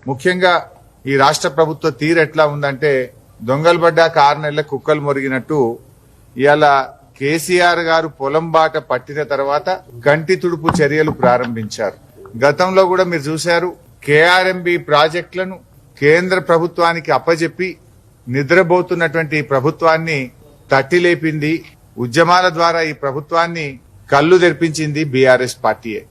ముఖ్యంగా ఈ రాష్ట్ర ప్రభుత్వ తీరు ఎట్లా ఉందంటే దొంగలు పడ్డాక 6 నెలల కుక్కలు మొరిగినట్టు ఇవాళ కేసీఆర్ గారు పొలం బాట పట్టిన తర్వాత గంటి తుడుపు చర్యలు ప్రారంభించారు. గతంలో కూడా మీరు చూశారు, కేఆర్ఎంబి ప్రాజెక్టులను కేంద్ర ప్రభుత్వానికి అప్పజెప్పి నిద్రపోతున్నటువంటి ప్రభుత్వాన్ని తట్టి లేపింది, ఉద్యమాల ద్వారా ఈ ప్రభుత్వాన్ని కళ్లు తెరిపించింది బీఆర్ఎస్ పార్టీయే.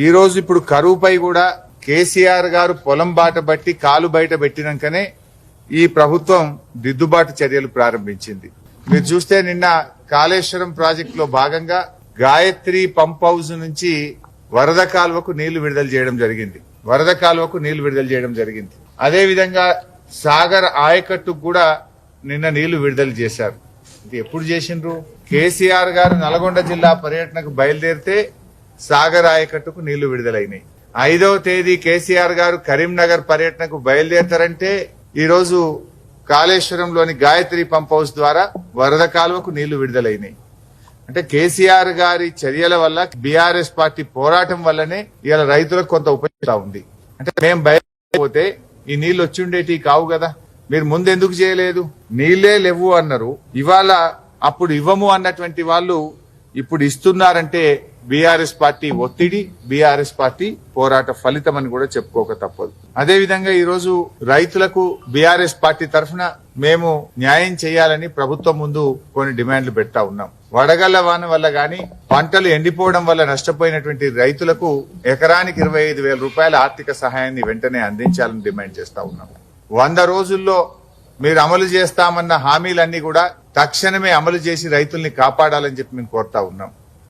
ఈ రోజు ఇప్పుడు కరువుపై కూడా కేసీఆర్ గారు పొలం బాట బట్టి కాలు బయట పెట్టినాకనే ఈ ప్రభుత్వం దిద్దుబాటు చర్యలు ప్రారంభించింది. మీరు చూస్తే నిన్న కాళేశ్వరం ప్రాజెక్టులో భాగంగా గాయత్రి పంప్ హౌస్ నుంచి వరద కాలువకు నీళ్లు విడుదల చేయడం జరిగింది. అదే విధంగా సాగర్ ఆయకట్టుకు కూడా నిన్న నీళ్లు విడుదల చేశారు. ఇది ఎప్పుడు చేసిండ్రు? కేసీఆర్ గారు నల్గొండ జిల్లా పర్యటనకు బయలుదేరితే సాగర్ ఆయకట్టుకు నీళ్లు విడుదలైనాయి. 5వ తేదీ కేసీఆర్ గారు కరీంనగర్ పర్యటనకు బయలుదేరతారంటే ఈ రోజు కాళేశ్వరంలోని గాయత్రి పంప్ హౌస్ ద్వారా వరద కాలువకు నీళ్లు విడుదలైనాయి. అంటే కేసీఆర్ గారి చర్యల వల్ల, బీఆర్ఎస్ పార్టీ పోరాటం వల్లనే ఇవాళ రైతులకు కొంత ఉపయోగం ఉంది. అంటే మేము బయలుదేరిపోతే ఈ నీళ్లు వచ్చిండేటి కావు కదా, మీరు ముందు ఎందుకు చేయలేదు? నీళ్లే లేవు అన్నారు, ఇవాళ అప్పుడు ఇవ్వము అన్నటువంటి వాళ్ళు ఇప్పుడు ఇస్తున్నారంటే బీఆర్ఎస్ పార్టీ ఒత్తిడి, బీఆర్ఎస్ పార్టీ పోరాట ఫలితం అని కూడా చెప్పుకోక తప్పదు. అదేవిధంగా ఈ రోజు రైతులకు బీఆర్ఎస్ పార్టీ తరఫున మేము న్యాయం చేయాలని ప్రభుత్వం ముందు కొన్ని డిమాండ్లు పెడతా ఉన్నాం. వడగళ్ల వాన వల్ల గాని, పంటలు ఎండిపోవడం వల్ల నష్టపోయినటువంటి రైతులకు ఎకరానికి 25,000 రూపాయల ఆర్థిక సహాయాన్ని వెంటనే అందించాలని డిమాండ్ చేస్తా ఉన్నాం. 100 రోజుల్లో మీరు అమలు చేస్తామన్న హామీలన్నీ కూడా తక్షణమే అమలు చేసి రైతుల్ని కాపాడాలని చెప్పి మేము కోరుతా ఉన్నాం.